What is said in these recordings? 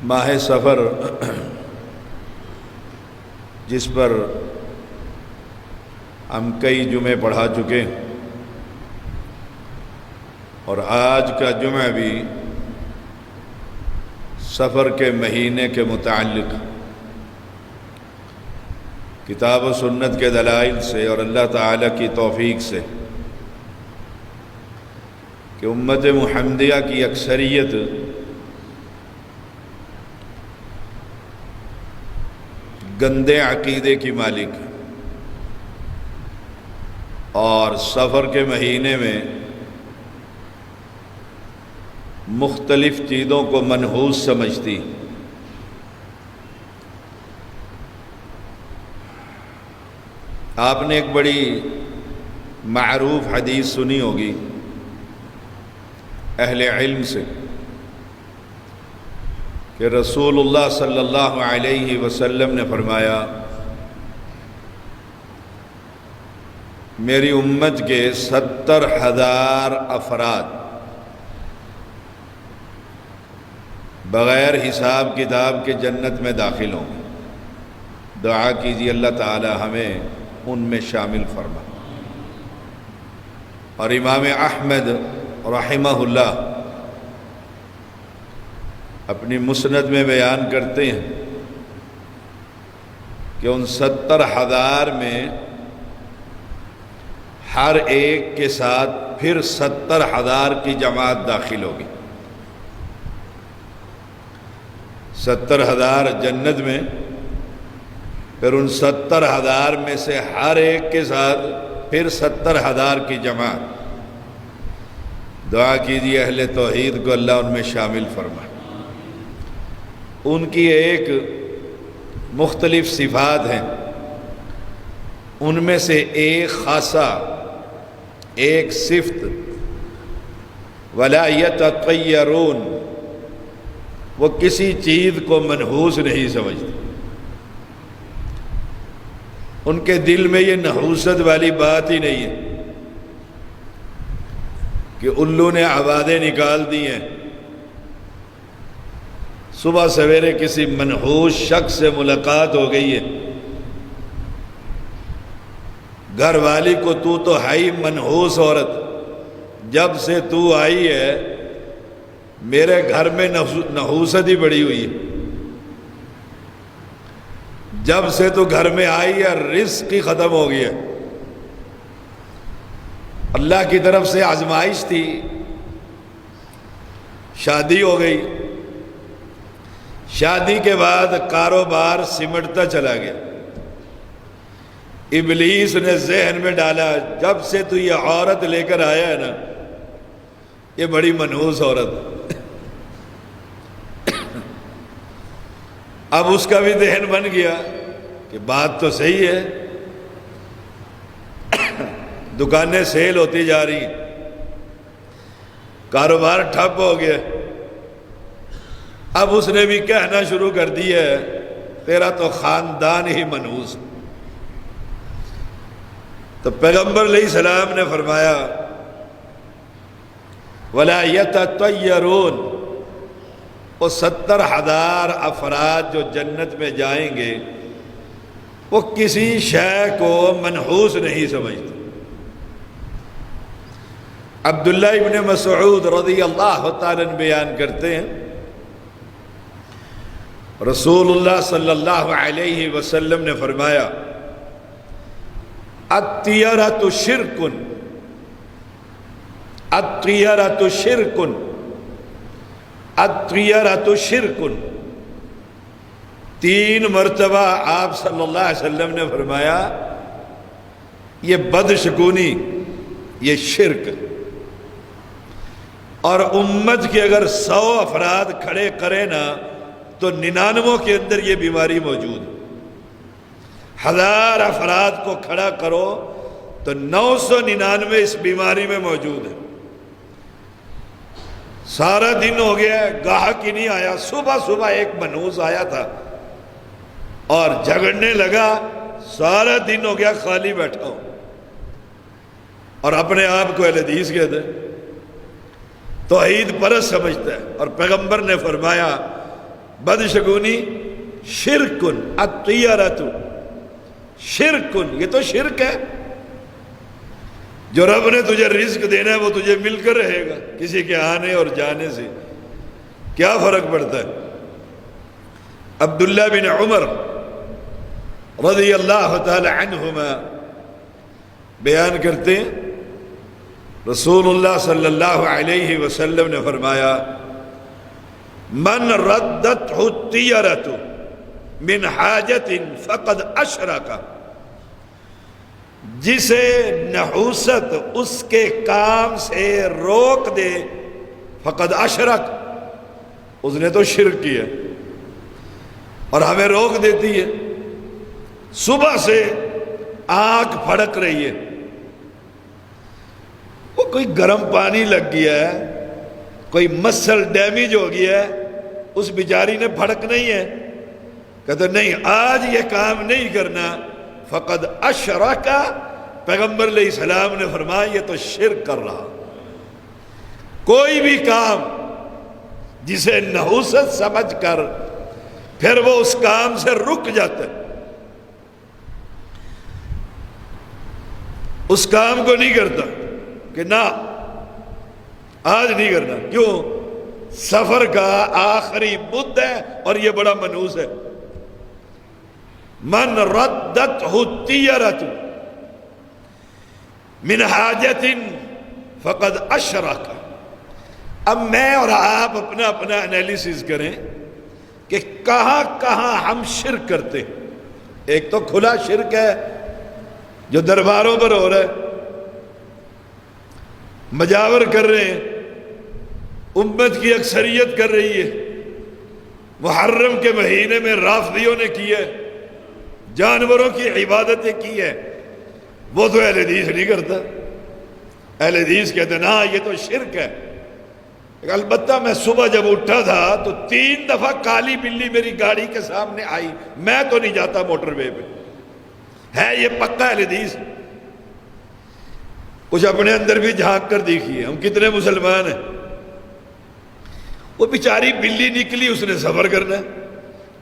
ماہ سفر جس پر ہم کئی جمعے پڑھا چکے اور آج کا جمعہ بھی سفر کے مہینے کے متعلق کتاب و سنت کے دلائل سے اور اللہ تعالیٰ کی توفیق سے کہ امت محمدیہ کی اکثریت گندے عقیدے کی مالک ہے اور سفر کے مہینے میں مختلف چیزوں کو منحوس سمجھتی. آپ نے ایک بڑی معروف حدیث سنی ہوگی اہل علم سے کہ رسول اللہ صلی اللہ علیہ وسلم نے فرمایا میری امت کے 70,000 افراد بغیر حساب کتاب کے جنت میں داخل ہوں گے. دعا کیجیے اللہ تعالی ہمیں ان میں شامل فرما. اور امام احمد رحمہ اللہ اپنی مسند میں بیان کرتے ہیں کہ ان 70,000 میں ہر ایک کے ساتھ پھر 70,000 کی جماعت داخل ہوگی. 70,000 جنت میں، پھر ان 70,000 میں سے ہر ایک کے ساتھ پھر 70,000 کی جماعت. دعا کیجیے اہل توحید کو اللہ ان میں شامل فرمائے. ان کی ایک مختلف صفات ہیں، ان میں سے ایک خاصہ ایک صفت وَلَا يَتَطَيَّرُونَ، وہ کسی چیز کو منحوس نہیں سمجھتے. ان کے دل میں یہ نحوست والی بات ہی نہیں ہے کہ الو نے آوازیں نکال دی ہیں. صبح سویرے کسی منحوس شخص سے ملاقات ہو گئی ہے، گھر والی کو تو ہے ہی منحوس عورت، جب سے تو آئی ہے میرے گھر میں نحوست ہی بڑی ہوئی ہے، جب سے تو گھر میں آئی ہے رزق ہی ختم ہو گیا. اللہ کی طرف سے آزمائش تھی، شادی ہو گئی، شادی کے بعد کاروبار سمٹتا چلا گیا. ابلیس نے ذہن میں ڈالا جب سے تو یہ عورت لے کر آیا ہے نا یہ بڑی منحوس عورت. اب اس کا بھی ذہن بن گیا کہ بات تو صحیح ہے، دکانیں سیل ہوتی جا رہی، کاروبار ٹھپ ہو گیا. اب اس نے بھی کہنا شروع کر دیا ہے تیرا تو خاندان ہی منحوس. تو پیغمبر علیہ السلام نے فرمایا وَلَا يَتَطَيَّرُونَ، وہ 70,000 افراد جو جنت میں جائیں گے وہ کسی شے کو منحوس نہیں سمجھتے. عبداللہ ابن مسعود رضی اللہ تعالیٰ عنہ بیان کرتے ہیں رسول اللہ صلی اللہ علیہ وسلم نے فرمایا الطیرۃ شرک، الطیرۃ شرک، الطیرۃ شرک. 3 مرتبہ آپ صلی اللہ علیہ وسلم نے فرمایا یہ بدشگونی، یہ شرک. اور امت کے اگر 100 افراد کھڑے کرے نا تو 99 کے اندر یہ بیماری موجود ہے. 1000 افراد کو کھڑا کرو تو 999 اس بیماری میں موجود ہے. سارا دن ہو گیا گاہک ہی نہیں آیا. صبح صبح ایک منحوس آیا تھا اور جھگڑنے لگا، سارا دن ہو گیا خالی بیٹھا ہوں، اور اپنے آپ کو اہل حدیث کہتے توحید پرست سمجھتا ہے. اور پیغمبر نے فرمایا بدشگونی شرکن، الطیرۃ شرکن، یہ تو شرک ہے۔ جو رب نے تجھے رزق دینا ہے وہ تجھے مل کر رہے گا، کسی کے آنے اور جانے سے کیا فرق پڑتا ہے؟ عبداللہ بن عمر رضی اللہ تعالی عنہما بیان کرتے ہیں، رسول اللہ صلی اللہ علیہ وسلم نے فرمایا من ردتہ الطیرۃ من حاجت فقد اشرک، جسے نحوست اس کے کام سے روک دے فقد اشرک، اس نے تو شرک کیا۔ اور ہمیں روک دیتی ہے، صبح سے آنکھ پھڑک رہی ہے، وہ کوئی گرم پانی لگ گیا ہے، کوئی مسل ڈیمیج ہو گیا ہے، اس بیچاری نے پھڑک نہیں ہے، کہتے نہیں آج یہ کام نہیں کرنا، فقد اشرک، پیغمبر علیہ السلام نے فرمایا یہ تو شرک کر رہا۔ کوئی بھی کام جسے نحوست سمجھ کر پھر وہ اس کام سے رک جاتا ہے، اس کام کو نہیں کرتا کہ نہ آج نہیں کرنا، کیوں؟ سفر کا آخری بدھ ہے اور یہ بڑا منحوس ہے۔ من ردتہ الطیرۃ من حاجت فقد اشرک۔ اب میں اور آپ اپنا اپنا انالیسز کریں کہ کہاں کہاں ہم شرک کرتے ہیں۔ ایک تو کھلا شرک ہے جو درباروں پر ہو رہا ہے، مجاور کر رہے ہیں، امت کی اکثریت کر رہی ہے، محرم کے مہینے میں رافضیوں نے کی ہے، جانوروں کی عبادتیں کی ہے، وہ تو اہل حدیث نہیں کرتا۔ اہل حدیث کہتے ہیں نا یہ تو شرک ہے۔ البتہ میں صبح جب اٹھا تھا تو 3 دفعہ کالی بلی میری گاڑی کے سامنے آئی، میں تو نہیں جاتا موٹر وے پہ، ہے یہ پکا اہل حدیث۔ کچھ اپنے اندر بھی جھانک کر دیکھیے، ہم کتنے مسلمان ہیں۔ وہ بیچاری بلی نکلی، اس نے سفر کرنا ہے،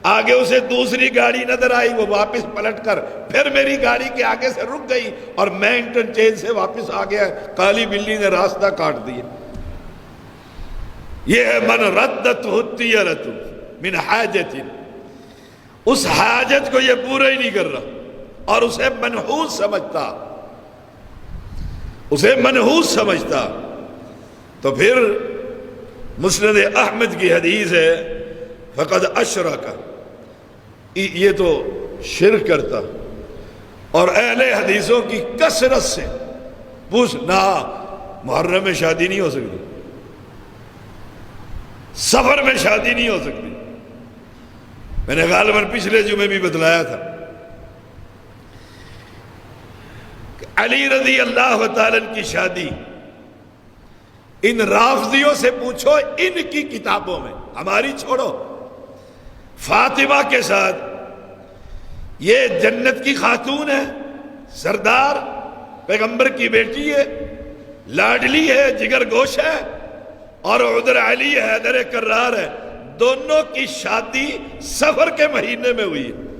آگے اسے دوسری گاڑی نظر آئی، وہ واپس پلٹ کر پھر میری گاڑی کے آگے سے رک گئی اور میں انٹرچینج سے واپس آ گیا، کالی بلی نے راستہ کاٹ دیا۔ یہ ہے من ردتہ الطیرۃ من حاجت، اس حاجت کو یہ پورا ہی نہیں کر رہا اور اسے منحوس سمجھتا، اسے منحوس سمجھتا۔ تو پھر مسند احمد کی حدیث ہے فقد اشرک، یہ تو شرک کرتا۔ اور اہل حدیثوں کی کثرت سے پوچھ نہ محرم میں شادی نہیں ہو سکتی، سفر میں شادی نہیں ہو سکتی۔ میں نے غالباً پچھلے جمعے بھی بتلایا تھا کہ علی رضی اللہ تعالیٰ کی شادی ان رافضیوں سے پوچھو، ان کی کتابوں میں، ہماری چھوڑو، فاطمہ کے ساتھ یہ جنت کی خاتون ہے، سردار پیغمبر کی بیٹی ہے، لاڈلی ہے، جگر گوش ہے، اور ادھر علی ہے، حیدر کرار ہے، دونوں کی شادی سفر کے مہینے میں ہوئی ہے۔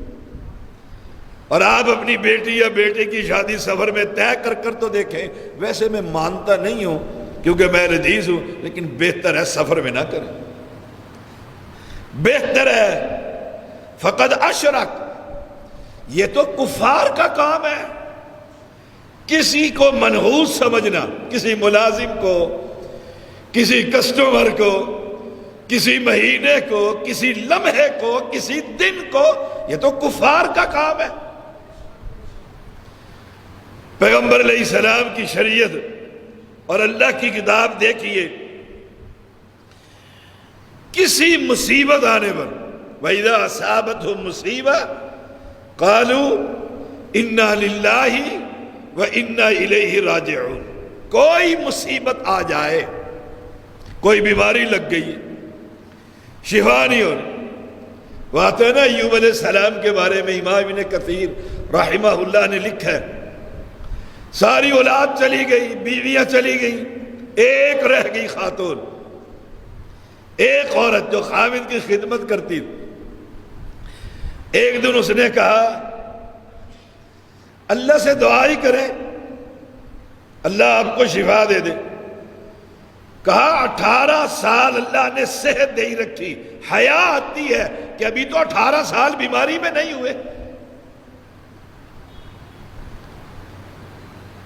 اور آپ اپنی بیٹی یا بیٹے کی شادی سفر میں طے کر کر تو دیکھیں۔ ویسے میں مانتا نہیں ہوں کیونکہ میں حدیث ہوں، لیکن بہتر ہے سفر میں نہ کریں، بہتر ہے۔ فقد اشرک، یہ تو کفار کا کام ہے۔ کسی کو منحوس سمجھنا، کسی ملازم کو، کسی کسٹمر کو، کسی مہینے کو، کسی لمحے کو، کسی دن کو، یہ تو کفار کا کام ہے۔ پیغمبر علیہ السلام کی شریعت اور اللہ کی کتاب دیکھیے، کسی مصیبت آنے پر وَإِذَا أَصَابَتْهُمْ مُصِيبَةٌ قَالُوا إِنَّا لِلَّهِ وَإِنَّا إِلَيْهِ رَاجِعُونَ۔ کوئی مصیبت آ جائے، کوئی بیماری لگ گئی، شفا نہیں ہو رہی، وہ آتا ہے نا ایوب علیہ السلام کے بارے میں امام ابن کثیر رحمہ اللہ نے لکھا ہے، ساری اولاد چلی گئی، بیویاں چلی گئی، ایک رہ گئی خاتون، ایک عورت جو خاوند کی خدمت کرتی تھی، ایک دن اس نے کہا اللہ سے دعا ہی کریں اللہ آپ کو شفا دے دے۔ کہا 18 سال اللہ نے صحت دے ہی رکھی، حیا آتی ہے کہ ابھی تو 18 سال بیماری میں نہیں ہوئے۔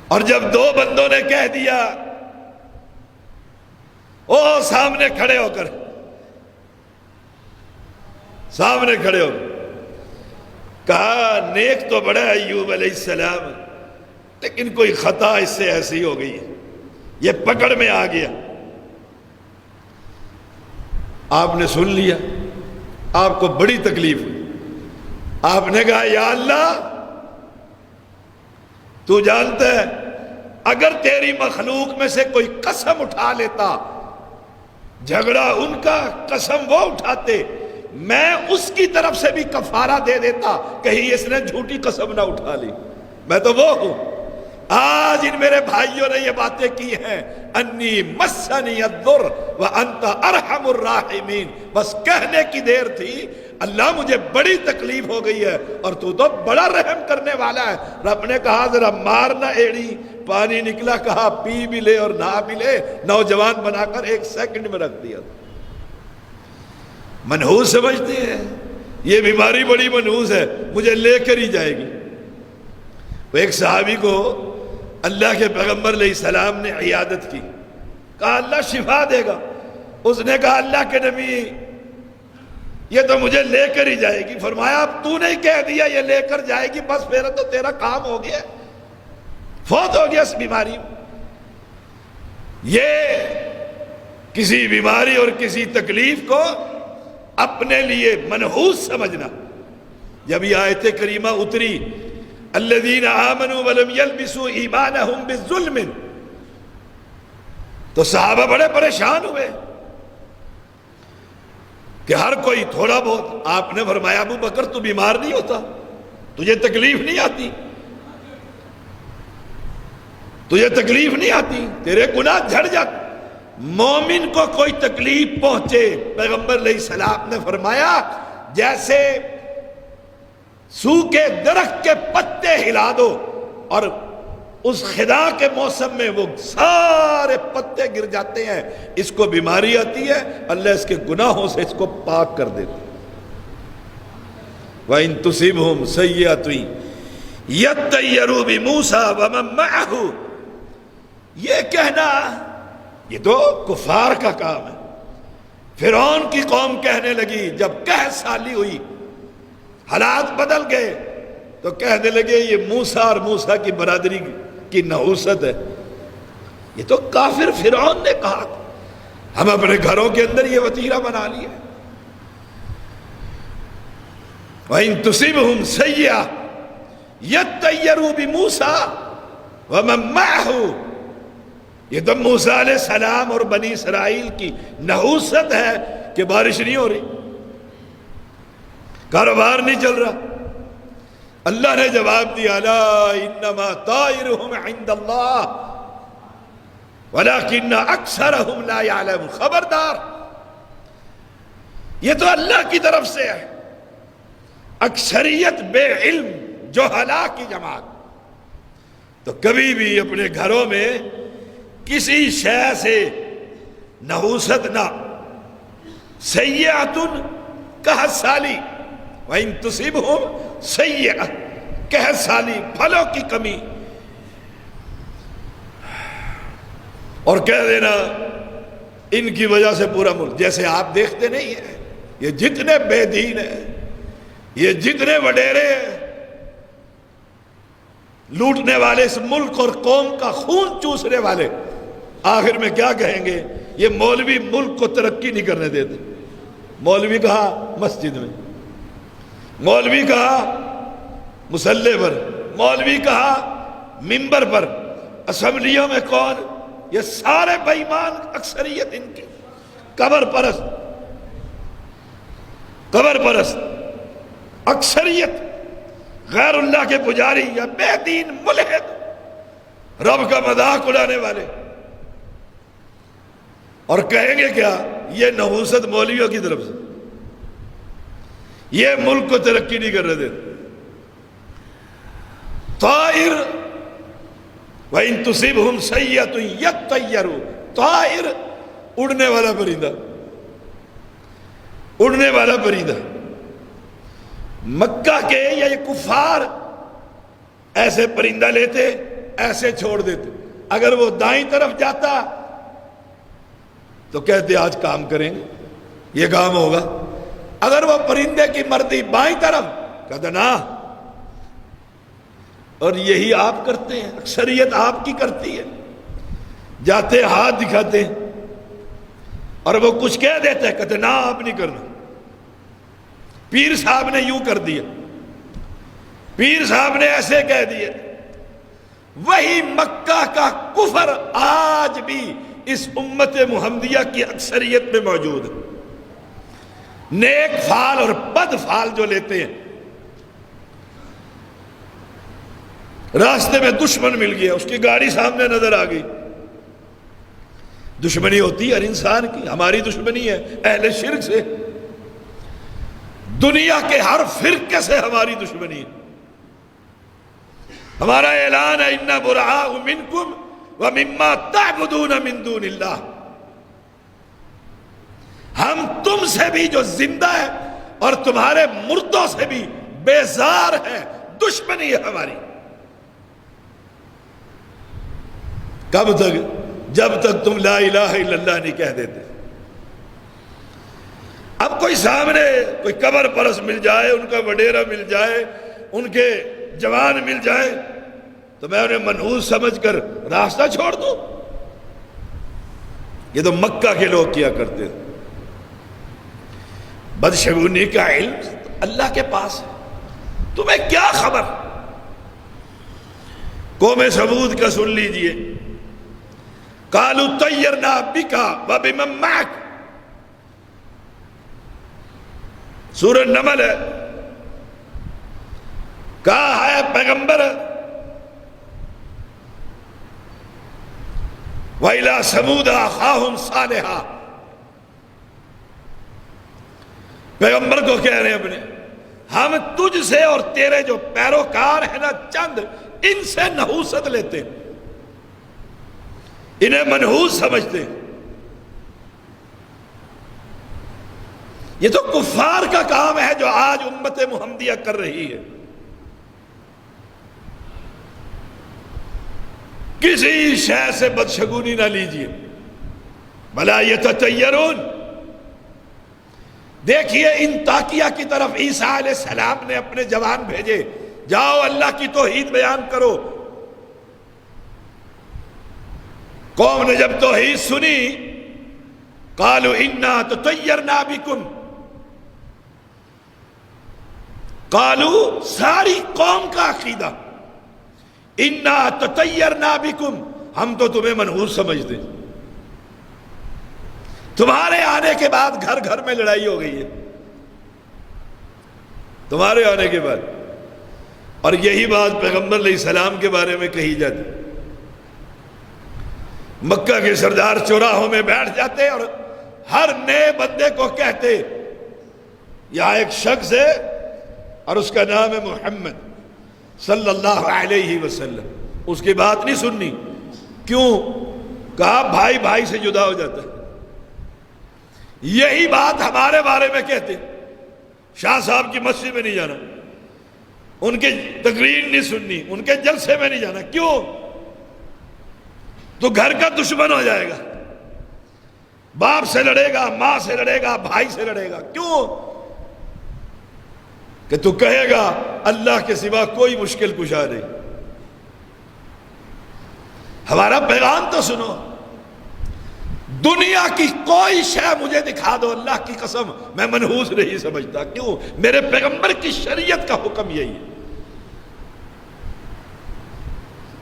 اور جب دو بندوں نے کہہ دیا، او سامنے کھڑے ہو کر کہا نیک تو بڑا ہے ایوب علیہ السلام، لیکن کوئی خطا اس سے ایسی ہو گئی ہے، یہ پکڑ میں آ گیا۔ آپ نے سن لیا، آپ کو بڑی تکلیف ہوئی، آپ نے کہا یا اللہ تو جانتا ہے اگر تیری مخلوق میں سے کوئی قسم اٹھا لیتا، جھگڑا ان کا قسم وہ اٹھاتے، میں اس کی طرف سے بھی کفارہ دے دیتا، کہیں اس نے جھوٹی قسم نہ اٹھا لی، میں تو وہ ہوں۔ آج ان میرے بھائیوں نے یہ باتیں کی ہیں، انی مسنی الضر وانت ارحم الراحمین، بس کہنے کی دیر تھی، اللہ مجھے بڑی تکلیف ہو گئی ہے اور تو بڑا رحم کرنے والا ہے۔ رب نے کہا ذرا مارنا ایڑی، پانی نکلا، کہا پی بھی لے اور نہ بھی لے، نوجوان بنا کر 1 سیکنڈ میں رکھ دیا۔ منحوس سمجھتے ہیں یہ بیماری بڑی منحوس ہے، مجھے لے کر ہی جائے گی۔ وہ ایک صحابی کو اللہ کے پیغمبر علیہ السلام نے عیادت کی، کہا اللہ شفا دے گا، اس نے کہا اللہ کے نبی یہ تو مجھے لے کر ہی جائے گی۔ فرمایا اب تو نہیں کہہ دیا یہ لے کر جائے گی، بس پھر تو تیرا کام ہو گیا، فوت ہو گیا اس بیماری میں۔ یہ کسی بیماری اور کسی تکلیف کو اپنے لیے منحوس سمجھنا۔ جب یہ آیت کریمہ اتری الذین آمنوا ولم یلبسوا ایمانہم بالظلم، تو صحابہ بڑے پریشان ہوئے کہ ہر کوئی تھوڑا بہت۔ آپ نے فرمایا ابو بکر تو بیمار نہیں ہوتا، تجھے تکلیف نہیں آتی، تجھے تکلیف نہیں آتی، تیرے گناہ جھڑ جاتے۔ مومن کو کوئی تکلیف پہنچے، پیغمبر علیہ السلام نے فرمایا جیسے سوکھے درخت کے پتے ہلا دو اور اس خدا کے موسم میں وہ سارے پتے گر جاتے ہیں، اس کو بیماری آتی ہے، اللہ اس کے گناہوں سے اس کو پاک کر دیتے۔ وَإِن تُصِبْهُمْ سَيِّئَةٌ يَطَّيَّرُوا بِمُوسَىٰ وَمَن مَّعَهُ، یہ کہنا یہ تو کفار کا کام ہے۔ فرعون کی قوم کہنے لگی جب 1 سالی ہوئی، حالات بدل گئے، تو کہنے لگے یہ موسیٰ اور موسیٰ کی برادری کی نحوست ہے۔ یہ تو کافر فرعون نے کہا، ہم اپنے گھروں کے اندر یہ وتیرہ بنا لیا۔ وَإِن تُصِبْهُمْ سَيِّئَةٌ يَطَّيَّرُوا بِمُوسَىٰ وَمَن مَّعَهُ، یہ تو موسیٰ علیہ السلام اور بنی اسرائیل کی نحوست ہے کہ بارش نہیں ہو رہی، کاروبار نہیں چل رہا۔ اللہ نے جواب دیا لا انما طائرهم عند اللہ ولكن اکثرهم لا يعلمون، خبردار یہ تو اللہ کی طرف سے ہے، اکثریت بے علم جہلا کی جماعت۔ تو کبھی بھی اپنے گھروں میں کسی شے سے نحوست نہ، سیئۃ قحط سالی، وَإِن تُصِبْهُمْ سیئۃ قحط سالی، پھلوں کی کمی، اور کہہ دینا ان کی وجہ سے پورا ملک، جیسے آپ دیکھتے نہیں ہیں یہ جتنے بے دین ہیں، یہ جتنے وڈیرے ہیں، لوٹنے والے، اس ملک اور قوم کا خون چوسنے والے، آخر میں کیا کہیں گے؟ یہ مولوی ملک کو ترقی نہیں کرنے دیتے۔ مولوی کہا مسجد میں، مولوی کہا مصلی پر، مولوی کہا منبر پر، اسمبلیوں میں کون؟ یہ سارے بے ایمان، اکثریت ان کی قبر پرست، قبر پرست، اکثریت غیر اللہ کے پجاری یا بے دین ملحد، رب کا مذاق اڑانے والے۔ اور کہیں گے کیا؟ یہ نحوست مولویوں کی طرف سے، یہ ملک کو ترقی نہیں کر رہے تھے۔ طائر وَإِن تُصِبْهُمْ سَيِّئَةٌ يَطَّيَّرُوا، طائر اڑنے والا پرندہ، اڑنے والا پرندہ۔ مکہ کے یا یہ کفار ایسے پرندہ لیتے، ایسے چھوڑ دیتے، اگر وہ دائیں طرف جاتا تو کہتے آج کام کریں گے، یہ کام ہوگا۔ اگر وہ پرندے کی مرضی بائیں طرف، کہتے نا۔ اور یہی آپ کرتے ہیں، اکثریت آپ کی کرتی ہے، جاتے ہاتھ دکھاتے ہیں اور وہ کچھ کہہ دیتے ہیں، کہتے نا آپ نہیں کرنا، پیر صاحب نے یوں کر دیا، پیر صاحب نے ایسے کہہ دیا۔ وہی مکہ کا کفر آج بھی اس امت محمدیہ کی اکثریت میں موجود ہے۔ نیک فعال اور بد فعال جو لیتے ہیں، راستے میں دشمن مل گیا، اس کی گاڑی سامنے نظر آ گئی، دشمنی ہوتی ہے ہر انسان کی، ہماری دشمنی ہے اہل شرک سے، دنیا کے ہر فرقے سے ہماری دشمنی ہے۔ ہمارا اعلان ہے اِنَّا بُرَآءُ مِنْكُمْ وَمِمَّا تَعْبُدُونَ مِن دُونِ اللَّهِ، ہم تم سے بھی جو زندہ ہے اور تمہارے مردوں سے بھی بیزار ہے، دشمنی ہے ہماری۔ کب تک؟ جب تک تم لا الہ الا اللہ نہیں کہہ دیتے۔ اب کوئی سامنے کوئی قبر پرست مل جائے، ان کا وڈیرا مل جائے، ان کے جوان مل جائے، تو میں انہیں منحوس سمجھ کر راستہ چھوڑ دوں؟ یہ تو مکہ کے لوگ کیا کرتے تھے۔ بدشگونی کا علم اللہ کے پاس ہے، تمہیں کیا خبر؟ قوم سمود کا سن لیجئے، قالوا طیرنا بک وبمن معک، سورہ نمل ہے، کہا ہے پیغمبر وَإِلَىٰ ثَمُودَ أَخَاهُمْ صَالِحًا، پیغمبر کو کہہ رہے ہیں اپنے، ہم تجھ سے اور تیرے جو پیروکار ہیں نا چند، ان سے نحوست لیتے، انہیں منحوس سمجھتے۔ یہ تو کفار کا کام ہے جو آج امت محمدیہ کر رہی ہے۔ کسی شے سے بدشگونی نہ لیجیے، بلا یتطیرون۔ دیکھیے انطاکیہ کی طرف عیسیٰ علیہ السلام نے اپنے جوان بھیجے، جاؤ اللہ کی توحید بیان کرو۔ قوم نے جب توحید سنی، قالوا انا تطیرنا بکم، قالوا ساری قوم کا عقیدہ، انا تطیرنا بکم، ہم تو تمہیں منحوس سمجھتے، تمہارے آنے کے بعد گھر گھر میں لڑائی ہو گئی ہے، تمہارے آنے کے بعد۔ اور یہی بات پیغمبر علیہ السلام کے بارے میں کہی جاتی، مکہ کے سردار چوراہوں میں بیٹھ جاتے اور ہر نئے بندے کو کہتے، یہاں ایک شخص ہے اور اس کا نام ہے محمد صلی اللہ علیہ وسلم، اس کی بات نہیں سننی۔ کیوں؟ کہا بھائی بھائی سے جدا ہو جاتا ہے۔ یہی بات ہمارے بارے میں کہتے، شاہ صاحب کی مسجد میں نہیں جانا، ان کی تقریر نہیں سننی، ان کے جلسے میں نہیں جانا۔ کیوں؟ تو گھر کا دشمن ہو جائے گا، باپ سے لڑے گا، ماں سے لڑے گا، بھائی سے لڑے گا۔ کیوں؟ کہ تو کہے گا اللہ کے سوا کوئی مشکل کشا نہیں۔ ہمارا پیغام تو سنو، دنیا کی کوئی شے مجھے دکھا دو، اللہ کی قسم میں منحوس نہیں سمجھتا۔ کیوں؟ میرے پیغمبر کی شریعت کا حکم یہی ہے۔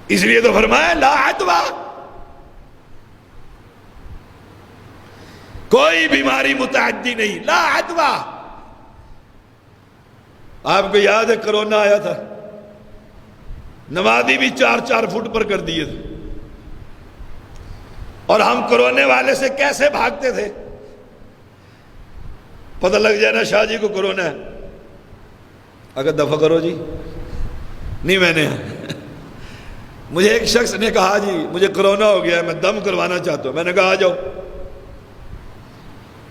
اس لیے تو فرمایا لا عدوہ، کوئی بیماری متعدی نہیں، لا عدوہ۔ آپ کو یاد ہے کرونا آیا تھا، نمازی بھی 4 فٹ پر کر دیے تھے، اور ہم کرونے والے سے کیسے بھاگتے تھے؟ پتہ لگ جائے نا شاہ جی کو کرونا ہے، اگر دفع کرو جی، نہیں میں نے مجھے ایک شخص نے کہا جی مجھے کرونا ہو گیا ہے، میں دم کروانا چاہتا ہوں. میں نے کہا آ جاؤ.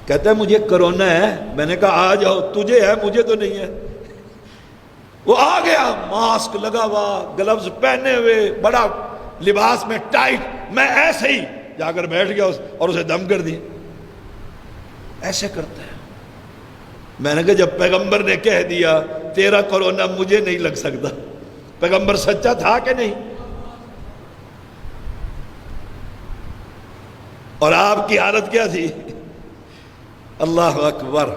کہتا ہے مجھے کرونا ہے. میں نے کہا آ جاؤ، تجھے ہے مجھے تو نہیں ہے. وہ آ گیا، ماسک لگا ہوا، گلوز پہنے ہوئے، بڑا لباس میں ٹائٹ. میں ایسے ہی جا کر بیٹھ گیا اور اسے دم کر دیا. ایسے کرتا ہے. میں نے کہا جب پیغمبر نے کہہ دیا تیرا کرونا مجھے نہیں لگ سکتا، پیغمبر سچا تھا کہ نہیں؟ اور آپ کی حالت کیا تھی؟ اللہ اکبر.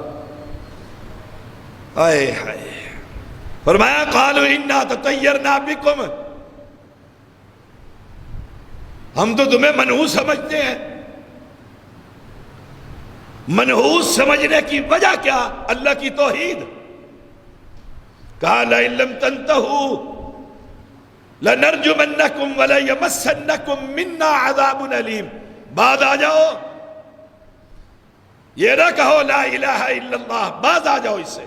آئے ہائے. فرمایا قالوا انا تطیرنا بکم، ہم تو تمہیں منحوس سمجھتے ہیں. منحوس سمجھنے کی وجہ کیا؟ اللہ کی توحید. کہا لئن لم تنتہوا لنرجمنکم ولیمسنکم منا عذاب علیم. بعد آ جاؤ، یہ نہ کہو لا الہ الا اللہ، بعد آ جاؤ اس سے.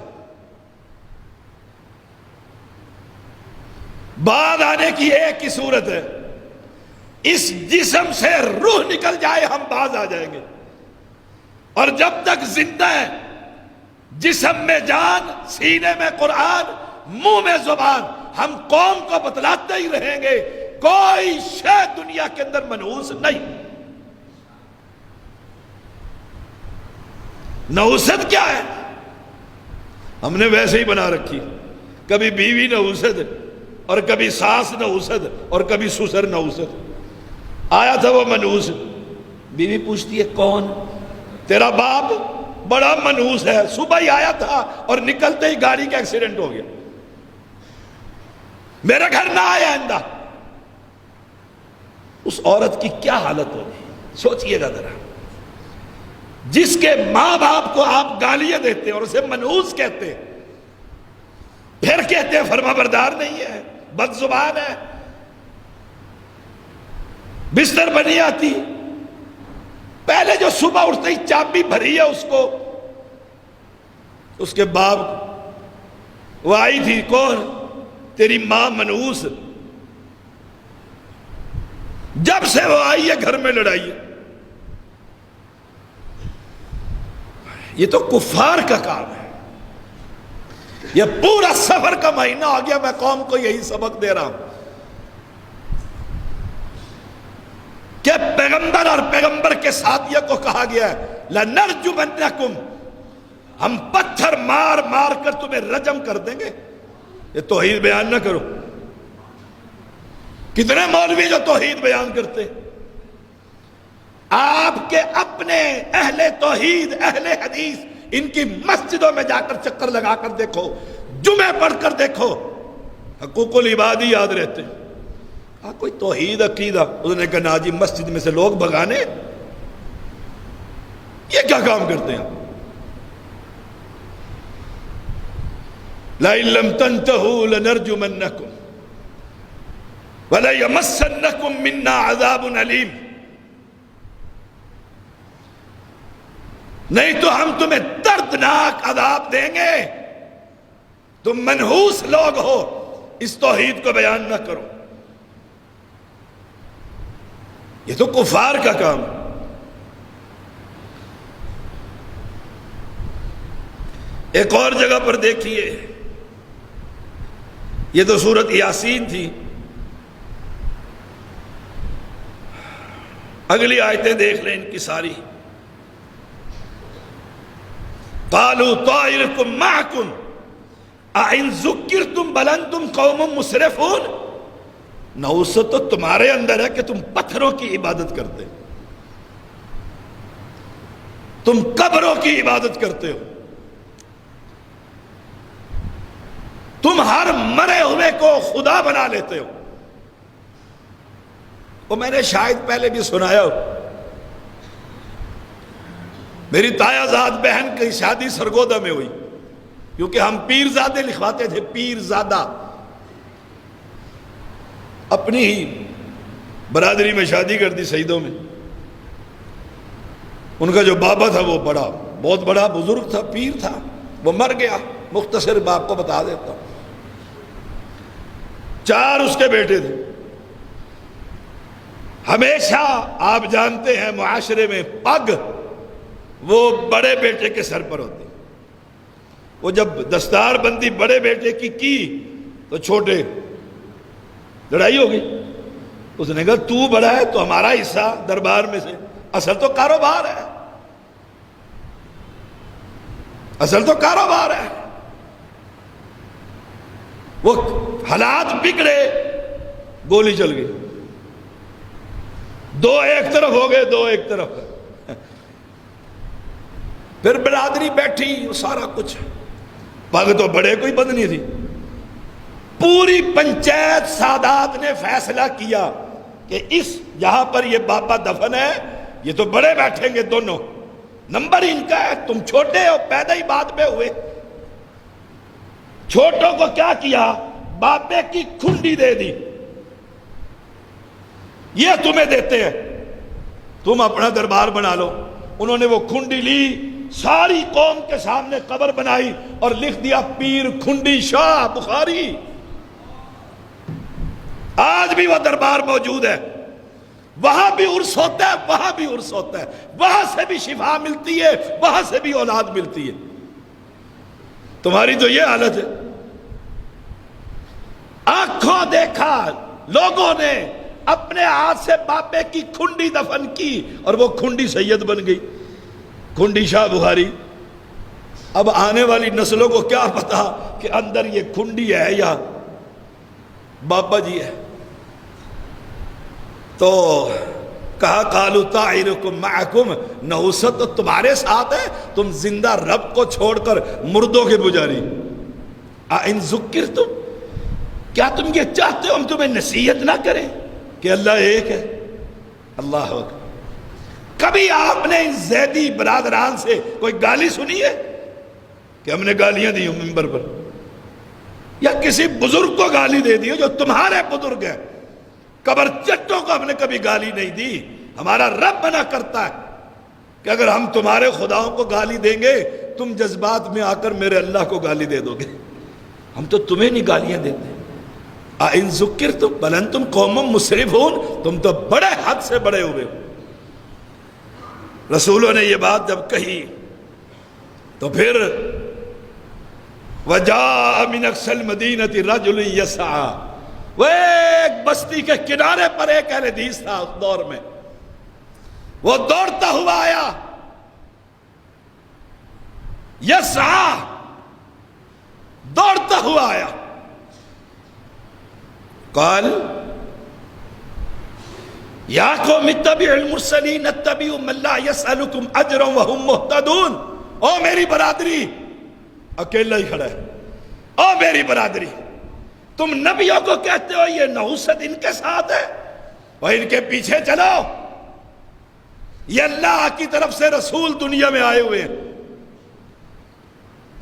بعد آنے کی ایک ہی صورت ہے، اس جسم سے روح نکل جائے ہم باز آ جائیں گے. اور جب تک زندہ ہے، جسم میں جان، سینے میں قرآن، منہ میں زبان، ہم قوم کو بتلاتے ہی رہیں گے کوئی شے دنیا کے اندر منحوس نہیں. نحوست کیا ہے؟ ہم نے ویسے ہی بنا رکھی. کبھی بیوی نحوست اور کبھی ساس نحوست اور کبھی سسر نحوست. آیا تھا وہ منحوس، بیوی پوچھتی ہے کون؟ تیرا باپ بڑا منحوس ہے، صبح ہی آیا تھا اور نکلتے ہی گاڑی کا ایکسیڈنٹ ہو گیا، میرے گھر نہ آیا آئندہ. اس عورت کی کیا حالت ہوگی سوچئے گا ذرا. جس کے ماں باپ کو آپ گالیاں دیتے ہیں اور اسے منحوس کہتے ہیں، پھر کہتے ہیں فرما بردار نہیں ہے، بد زبان ہے، بستر بنی آتی. پہلے جو صبح اٹھتے ہی چابی بھری ہے اس کو، اس کے باپ وہ آئی تھی کون؟ تیری ماں منحوس. جب سے وہ آئی ہے گھر میں لڑائی ہے. یہ تو کفار کا کام ہے. یہ پورا سفر کا مہینہ آ گیا میں قوم کو یہی سبق دے رہا ہوں کہ پیغمبر اور پیغمبر کے ساتھیوں کو کہا گیا ہے لَنَرْجُمَنَّكُمْ، ہم پتھر مار مار کر تمہیں رجم کر دیں گے. یہ توحید بیان نہ کرو. کتنے مولوی جو توحید بیان کرتے، آپ کے اپنے اہل توحید اہل حدیث ان کی مسجدوں میں جا کر چکر لگا کر دیکھو، جمعے پڑھ کر دیکھو، حقوق العباد ہی یاد رہتے. کوئی توحید عقیدہ، اس نے کہا جی مسجد میں سے لوگ بھگانے، یہ کیا کام کرتے ہیں؟ لَإِن لَمْ تَنْتَهُوا لَنَرْجُمَنَّكُمْ وَلَيَمَسَّنَّكُمْ مِنَّا عَذَابٌ عَلِيمٌ. نہیں تو ہم تمہیں دردناک عذاب دیں گے. تم منحوس لوگ ہو، اس توحید کو بیان نہ کرو. یہ تو کفار کا کام ہے. ایک اور جگہ پر دیکھیے، یہ تو سورت یاسین تھی. اگلی آیتیں دیکھ لیں ان کی ساری. قالوا طائركم معكم أئن ذكرتم بل أنتم قوم مسرفون. نحوست تو تمہارے اندر ہے کہ تم پتھروں کی عبادت کرتے، تم قبروں کی عبادت کرتے ہو، تم ہر مرے ہوئے کو خدا بنا لیتے ہو. وہ میں نے شاید پہلے بھی سنایا ہو. میری تایا زاد بہن کی شادی سرگودا میں ہوئی، کیونکہ ہم پیرزادے لکھواتے تھے. پیرزادہ اپنی ہی برادری میں شادی کر دی سعیدوں میں. ان کا جو بابا تھا وہ بہت بڑا بزرگ تھا، پیر تھا، وہ مر گیا. مختصر باپ کو بتا دیتا ہوں. 4 اس کے بیٹے تھے. ہمیشہ آپ جانتے ہیں معاشرے میں پگ وہ بڑے بیٹے کے سر پر ہوتی. وہ جب دستار بندی بڑے بیٹے کی تو چھوٹے لڑائی ہو گئی. اس نے کہا تو بڑا ہے تو ہمارا حصہ دربار میں سے. اصل تو کاروبار ہے، اصل تو کاروبار ہے. وہ حالات بگڑے، گولی چل گئی. 2 ایک طرف ہو گئے، 2 ایک طرف. پھر برادری بیٹھی، وہ سارا کچھ. پگ تو بڑے کوئی بند نہیں تھی. پوری پنچایت سادات نے فیصلہ کیا کہ اس جہاں پر یہ بابا دفن ہے یہ تو بڑے بیٹھیں گے دونوں، نمبر ان کا ہے. تم چھوٹے ہو، پیدا ہی بعد میں ہوئے. چھوٹوں کو کیا کیا؟ بابے کی کھنڈی دے دی. یہ تمہیں دیتے ہیں، تم اپنا دربار بنا لو. انہوں نے وہ کھنڈی لی، ساری قوم کے سامنے قبر بنائی اور لکھ دیا پیر کھنڈی شاہ بخاری. آج بھی وہ دربار موجود ہے. وہاں بھی عرس ہوتا ہے، وہاں بھی عرس ہوتا ہے. وہاں سے بھی شفا ملتی ہے، وہاں سے بھی اولاد ملتی ہے. تمہاری تو یہ حالت ہے. آنکھوں دیکھا لوگوں نے اپنے ہاتھ سے بابے کی کھنڈی دفن کی اور وہ کھنڈی سید بن گئی، کھنڈی شاہ بخاری. اب آنے والی نسلوں کو کیا پتا کہ اندر یہ کھنڈی ہے یا بابا جی ہے. تو کہا قالوا طائرکم معکم، نحوست تو تمہارے ساتھ ہے، تم زندہ رب کو چھوڑ کر مردوں کے پجاری. ان ذکرتم، کیا تم یہ چاہتے ہو ہم تمہیں نصیحت نہ کریں کہ اللہ ایک ہے؟ اللہ اکبر. کبھی آپ نے ان زیدی برادران سے کوئی گالی سنی ہے کہ ہم نے گالیاں دی ہوں ممبر پر؟ یا کسی بزرگ کو گالی دے دی ہو جو تمہارے بزرگ ہیں؟ قبر چٹوں کو ہم نے کبھی گالی نہیں دی. ہمارا رب منع کرتا ہے کہ اگر ہم تمہارے خداؤں کو گالی دیں گے تم جذبات میں آ کر میرے اللہ کو گالی دے دو گے. ہم تو تمہیں نہیں گالیاں دیتے. ان ذکرتم بل انتم قوم مسرفون، تم تو بڑے حد سے بڑے ہوئے ہو. رسولوں نے یہ بات جب کہی تو پھر وجاء من اقصى المدینة رجل یسعی، وہ ایک بستی کے کنارے پر ایک اہل حدیث تھا اس دور میں، وہ دوڑتا ہوا آیا. یسعی، دوڑتا ہوا آیا. قال یا قوم اتبعوا المرسلین اتبعوا من لا يسألكم اجرا وهم مهتدون. او میری برادری، اکیلا ہی کھڑا ہے. او میری برادری، تم نبیوں کو کہتے ہو یہ نحوست ان کے ساتھ ہے اور ان کے پیچھے چلو. یہ اللہ کی طرف سے رسول دنیا میں آئے ہوئے ہیں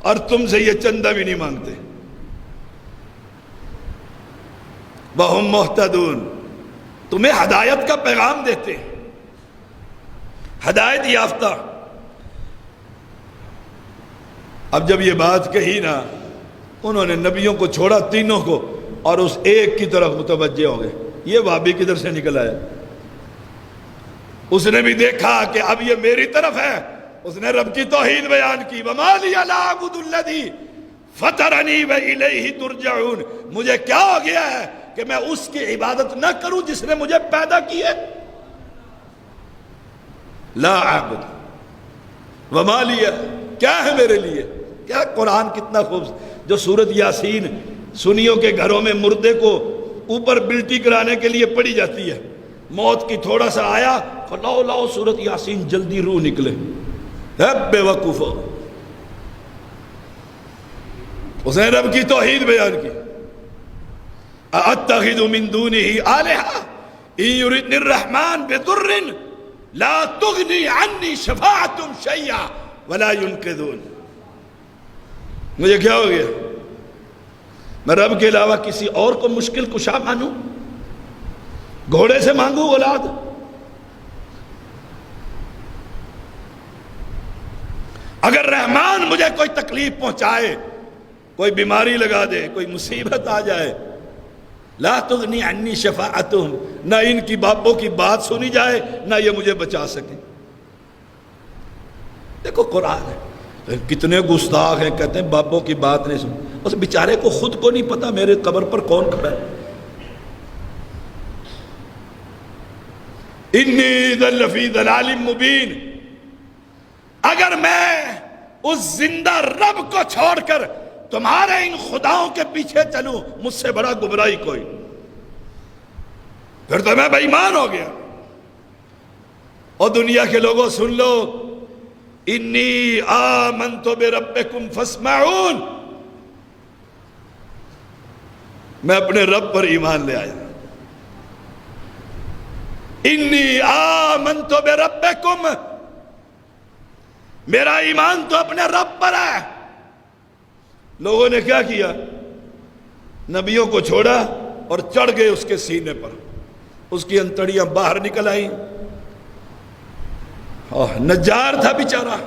اور تم سے یہ چندہ بھی نہیں مانگتے. وَهُمْ مُهْتَدُونَ، تمہیں ہدایت کا پیغام دیتے ہیں، ہدایت یافتہ. اب جب یہ بات کہی نا، انہوں نے نبیوں کو چھوڑا تینوں کو اور اس ایک کی طرف متوجہ ہو گئے. یہ وہابی کی طرف سے نکل آیا. اس نے بھی دیکھا کہ اب یہ میری طرف ہے. اس نے رب کی توحید بیان کی. وَمَا لِيَ لَا أَعْبُدُ الَّذِي فَطَرَنِي وَإِلَيْهِ تُرْجَعُونَ. مجھے کیا ہو گیا ہے کہ میں اس کی عبادت نہ کروں جس نے مجھے پیدا کی ہے. لا اعبد وما لیا، کیا ہے میرے لیے؟ کیا قرآن کتنا خوبصورت. جو سورت یاسین سنیوں کے گھروں میں مردے کو اوپر بلٹی کرانے کے لیے پڑھی جاتی ہے، موت کی تھوڑا سا آیا لاؤ لاؤ سورت یاسین، جلدی روح نکلے. بے وقوف. اس نے رب کی توحید بیان کی. اتخذ من دونه آلہہ ان یردنی الرحمن بضر لا تغنی عنی شفاعتهم شیئا ولا ينقذون. مجھے کیا ہو گیا؟ میں رب کے علاوہ کسی اور کو مشکل کشا مانوں؟ گھوڑے سے مانگوں اولاد؟ اگر رحمان مجھے کوئی تکلیف پہنچائے، کوئی بیماری لگا دے، کوئی مصیبت آ جائے، لا تغنی عنی شفاعتہم، نہ ان کی باپوں کی بات سنی جائے نہ یہ مجھے بچا سکیں۔ دیکھو قرآن ہے، کتنے گستاخ ہیں، کہتے ہیں باپوں کی بات نہیں سن، اس بیچارے کو خود کو نہیں پتا میرے قبر پر کون کھڑا ہے۔ انی ذا لفی ضلال مبین، اگر میں اس زندہ رب کو چھوڑ کر تمہارے ان خداؤں کے پیچھے چلوں، مجھ سے بڑا گمراہی کوئی، پھر تو میں بے ایمان ہو گیا۔ اور دنیا کے لوگوں سن لو، انی آمنت بربکم فاسمعون، میں اپنے رب پر ایمان لے آیا۔ انی آمنت بربکم، میرا ایمان تو اپنے رب پر ہے۔ لوگوں نے کیا کیا؟ نبیوں کو چھوڑا اور چڑھ گئے اس کے سینے پر، اس کی انتڑیاں باہر نکل آئیں۔ نجار تھا بیچارہ،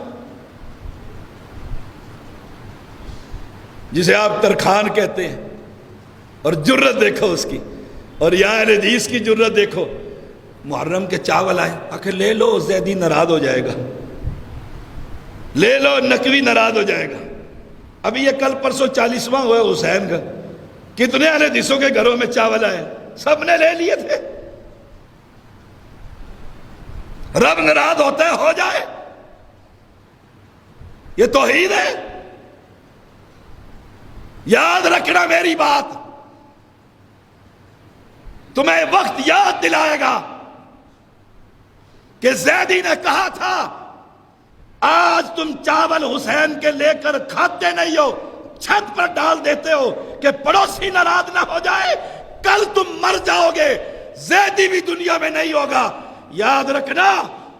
جسے آپ ترخان کہتے ہیں، اور جرت دیکھو اس کی، اور یہاں اہل حدیث کی جرت دیکھو۔ محرم کے چاول آئے، آخر لے لو، زیدی ناراض ہو جائے گا، لے لو، نقوی ناراض ہو جائے گا۔ ابھی یہ کل پرسوں 40واں ہوا حسین کا، کتنے اہل حدیثوں کے گھروں میں چاول آئے، سب نے لے لیے تھے۔ رب ناراض ہوتا ہے، ہو جائے، یہ توحید ہے۔ یاد رکھنا میری بات، تمہیں وقت یاد دلائے گا کہ زیدی نے کہا تھا آج تم چاول حسین کے لے کر کھاتے نہیں ہو، چھت پر ڈال دیتے ہو کہ پڑوسی ناراض نہ ہو جائے، کل تم مر جاؤ گے، زیدی بھی دنیا میں نہیں ہوگا۔ یاد رکھنا،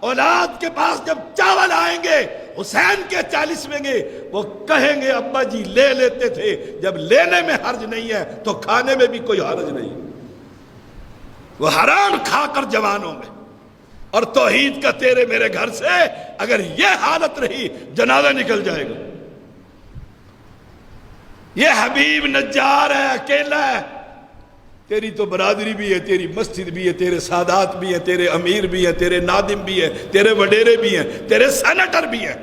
اولاد کے پاس جب چاول آئیں گے حسین کے 40ویں گے، وہ کہیں گے ابا جی لے لیتے تھے، جب لینے میں حرج نہیں ہے تو کھانے میں بھی کوئی حرج نہیں۔ وہ حرام کھا کر جوانوں میں، اور توحید کا تیرے میرے گھر سے اگر یہ حالت رہی، جنازہ نکل جائے گا۔ یہ حبیب نجار ہے، اکیلا ہے، تیری تو برادری بھی ہے، تیری مسجد بھی ہے، تیرے سادات بھی ہیں، تیرے امیر بھی ہیں، تیرے نادم بھی ہیں، تیرے وڈیرے بھی ہیں، تیرے سینیٹر بھی ہیں۔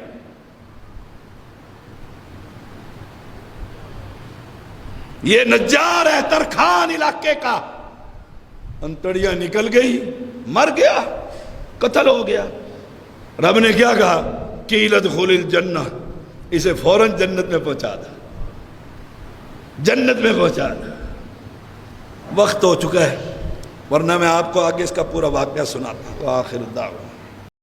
یہ نجار ہے ترخان علاقے کا، انتڑیاں نکل گئی، مر گیا، قتل ہو گیا۔ رب نے کیا کہا؟ قیل ادخل الجنہ، اسے فوراً جنت میں پہنچا دا، جنت میں پہنچا دا۔ وقت ہو چکا ہے، ورنہ میں آپ کو آگے اس کا پورا واقعہ سناتا ہوں۔ آخر دعوانا